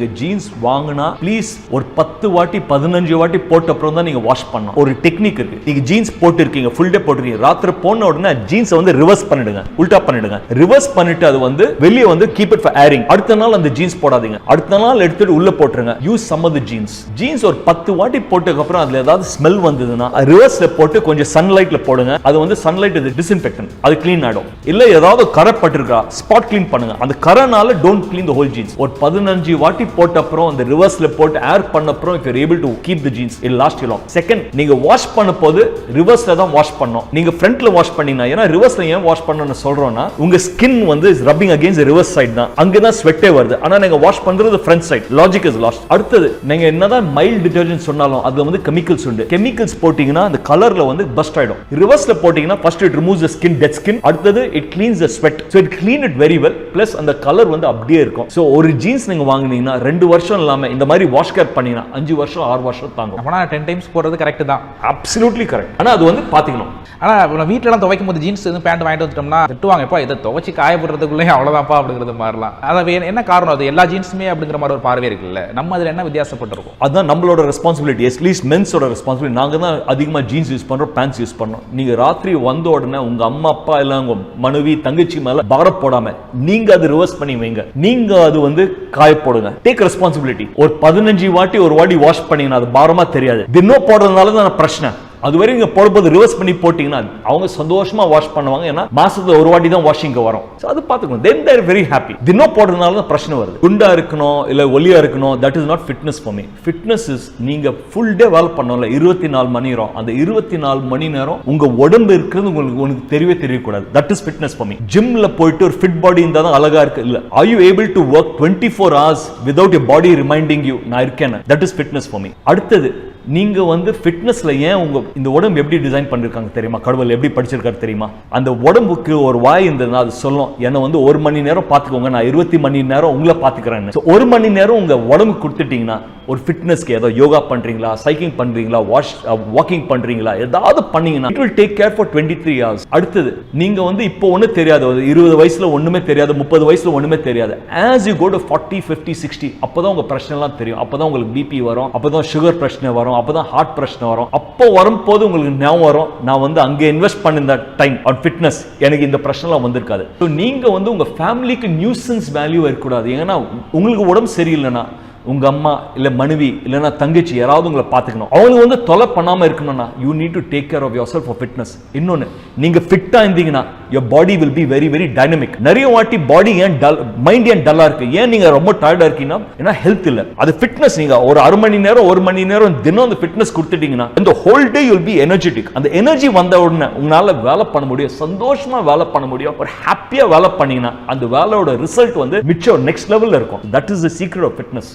நீங்க ஜீன்ஸ் வாங்கினா ப்ளீஸ் ஒரு 10 வாட்டி 15 வாட்டி போட்ட அப்புறம் தான் நீங்க வாஷ் பண்ணணும். ஒரு டெக்னிக் இருக்கு. நீங்க ஜீன்ஸ் போட்டுருக்கீங்க, ஃபுல் டே போட்டுருக்கீங்க, ராத்திரி போன உடனே ஜீன்ஸை வந்து ரிவர்ஸ் பண்ணிடுங்க, உல்டா பண்ணிடுங்க. ரிவர்ஸ் பண்ணிட்டு அது வந்து வெளியே வந்து கீப் இட் ஃபார் ஏரிங். அடுத்த நாள் அந்த ஜீன்ஸ் போடாதீங்க, அடுத்த நாள் எடுத்துட்டு உள்ள போட்டுருங்க. Use some of the jeans. Jeans ஒரு 10 வாட்டி போட்டதுக்கு அப்புறம் அதுல ஏதாவது ஸ்மெல் வந்ததுன்னா ரிவர்ஸ்ல போட்டு கொஞ்சம் சன்லைட்ல போடுங்க. அது வந்து சன்லைட் இது டிஸ்இன்ஃபெக்டன்ட், அது க்ளீன் ஆயிடும். இல்ல ஏதாவது கரை பட்டிருக்கா ஸ்பாட் க்ளீன் பண்ணுங்க. அந்த கரைனால don't clean the whole jeans. ஒரு 15 வாட்டி போட்ட அப்புறம் அந்த ரிவர்ஸ்ல போட்டு ஏர் பண்ண அப்புறம் if you are able to keep the jeans it last you long. Second, நீங்க வாஷ் பண்ண போது ரிவர்ஸ்ல தான் வாஷ் பண்ணனும். நீங்க ஃப்ரண்ட்ல வாஷ் பண்ணீங்கன்னா, ஏன்னா ரிவர்ஸ்ல ஏன் வாஷ் பண்ணனும்னு சொல்றோம்னா உங்க ஸ்கின் வந்து rubbing against the reverse side தான், அங்க தான் ஸ்வெட்டே வருது. ஆனா நீங்க வாஷ் பண்றது front side. Logic is last. அடுத்தது, நீங்க என்னதான் மைல்ட் டிடர்ஜென்ட் சொன்னாலும் அதுல வந்து கெமிக்கல்ஸ் உண்டு. கெமிக்கல்ஸ் போட்டீங்கன்னா அந்த கலர்ல வந்து பஸ்ட் ஆயிடும். ரிவர்ஸ்ல போட்டீங்கன்னா first it removes the skin, dead skin. அடுத்தது it cleans the sweat. So it clean it very well. Plus அந்த கலர் வந்து அப்படியே இருக்கும். சோ ஒரு ஜீன்ஸ் நீங்க வாங்குனீங்கன்னா 2 வருஷம் இல்லாம இந்த மாதிரி வாஷ் கேர் பண்ணீங்கன்னா 5 வருஷம் 6 வருஷம் தாங்கும். அப்பனா 10 டைம்ஸ் போறது கரெக்ட் தான். Absolutely correct. ஆனா அது வந்து பாத்தீங்கணும். ஆனா நம்ம வீட்ல எல்லாம் துவைக்கும் போது ஜீன்ஸ் பேண்ட் வாங்கிட்டு வந்துட்டோம்னா திட்டுவாங்க, எப்பா இதை துவைச்சு காய போடுறதுக்குள்ளே அவ்வளவுதான்ப்பா அப்படிங்கிறது மாதிரிலாம். அது என்ன காரணம்? அது எல்லா ஜீன்ஸுமே அப்படிங்கிற மாதிரி ஒரு பார்வை இருக்குல்ல. நம்ம அதுல என்ன வித்தியாசப்பட்டிருக்கும்? அதுதான் நம்மளோட ரெஸ்பான்சிபிலிட்டி. At least மென்ஸோட responsibility. நாங்க தான் அதிகமா ஜீன்ஸ் யூஸ் பண்றோம், பேண்ட்ஸ் யூஸ் பண்றோம். நீங்க ராத்திரி வந்த உடனே உங்க அம்மா அப்பா இல்ல உங்க மனைவி தங்கச்சி மேல பாரம் போடாம நீங்க அது ரிவர்ஸ் பண்ணி வைங்க. நீங்க அது வந்து காய போடுங்க. Take responsibility. ஒரு 15 வாட்டி ஒரு வாட்டி வாஷ் பண்ணீங்கன்னா அது பாரமா தெரியாது. தினம் போடுறதுனால தான் பிரச்சனை. அதுவரை நீங்க போடும்போது ரிவர்ஸ் பண்ணி போட்டீங்கன்னா அவங்க சந்தோஷமா வாஷ் பண்ணுவாங்க. ஏன்னா மாசத்துல ஒரு வாட்டி தான் வாஷிங் வரும். அது பாத்துக்கணும். then they are very happy. தினம் போடுறதுனால தான் பிரச்சனை வருது. குண்டா இருக்கணும் இல்ல ஒல்லியா இருக்கணும், that is not fitness for me. fitness is நீங்க full day வேலை பண்ணல 24 மணி நேரம். அந்த 24 மணி நேரம் உங்க உடம்பு இருக்கிறது உங்களுக்கு தெரியக்கூடாது. that is fitness for me. ஜிம்ல போயிட்டு ஒரு ஃபிட் பாடி இருந்தா தான் அழகா இருக்கு இல்ல. are you able to work 24 hours without your body reminding you நான் இருக்கேன்? that is fitness for me. அடுத்தது, நீங்க வந்து ஃபிட்னஸ்ல ஏன் உங்க இந்த உடம்பு எப்படி டிசைன் பண்ணிருக்காங்க தெரியுமா? கடவுள் எப்படி படிச்சிருக்காரு தெரியுமா? அந்த உடம்புக்கு ஒரு வாய் இருந்ததுன்னா அது சொல்லும், என்ன வந்து 1 மணி நேரம் பாத்துக்கோங்க, நான் 20 மணி நேரம் உங்களை பாத்துக்கிறேன்னு. 1 மணி நேரம் உங்க உடம்பு கொடுத்துட்டீங்கன்னா ஒரு ஃபிட்னஸ்க்கு ஏதோ யோகா பண்றீங்களா, சைக்கிளிங் பண்றீங்களா, வாக்கிங் பண்றீங்களா, ஏதாவது பண்ணீங்கன்னா it will take care for 23 hours. அடுத்தது, நீங்க வந்து இப்போ ஒண்ணு தெரியாது, 20 வயசுல ஒண்ணுமே தெரியாது, 30 வயசுல ஒண்ணுமே தெரியாது. as you go to 40 50 60 அப்பதான் உங்க பிரச்சனை எல்லாம் தெரியும். அப்பதான் உங்களுக்கு பிபி வரும், அப்பதான் சுகர் பிரச்சனை வரும், அப்பதான் ஹார்ட் பிரச்சனை வரும். அப்போ வரும்போது உங்களுக்கு ஞாபகம் வரும், நான் வந்து அங்க இன்வெஸ்ட் பண்ண டைம் ஆன் ஃபிட்னஸ் எனக்கு இந்த பிரச்சனை எல்லாம் வந்திருக்காது. நீங்க வந்து உங்க ஃபேமிலிக்கு நியூசன்ஸ் வேல்யூ இருக்கக்கூடாது. ஏன்னா உங்களுக்கு உடம்பு சரியில்லைன்னா உங்க அம்மா இல்ல மனைவி இல்லனா தங்கச்சி யாராவது உங்களை பாத்துக்கணும். அவங்க வந்து தொலை பண்ணாம இருக்கணும்னா you need to take care of yourself for fitness. இன்னொன்னு, நீங்க ஃபிட்டா இருந்தீங்கன்னா your body will be very very dynamic. நிறைய வாட்டி பாடி ஏன் மைண்ட் ஏன் டல்லா இருக்கு, ஏன் நீங்க ரொம்ப டயர்டா இருக்கீங்கன்னா ஏன்னா ஹெல்த் இல்ல. அது ஃபிட்னஸ். நீங்க ஒரு 1/2 மணி நேரம் 1 மணி நேரம் தினம் அந்த ஃபிட்னஸ் கொடுத்துட்டீங்கன்னா இந்த whole day you will be energetic. அந்த எனர்ஜி வந்த உடனே உங்களால வேலை பண்ண முடியும், சந்தோஷமா வேலை பண்ண முடியும், ஒரு ஹாப்பியா வேலை பண்ணீங்கன்னா அந்த வேலையோட ரிசல்ட் வந்து மிச்சம் நெக்ஸ்ட் லெவல்ல இருக்கும். that is the secret of fitness.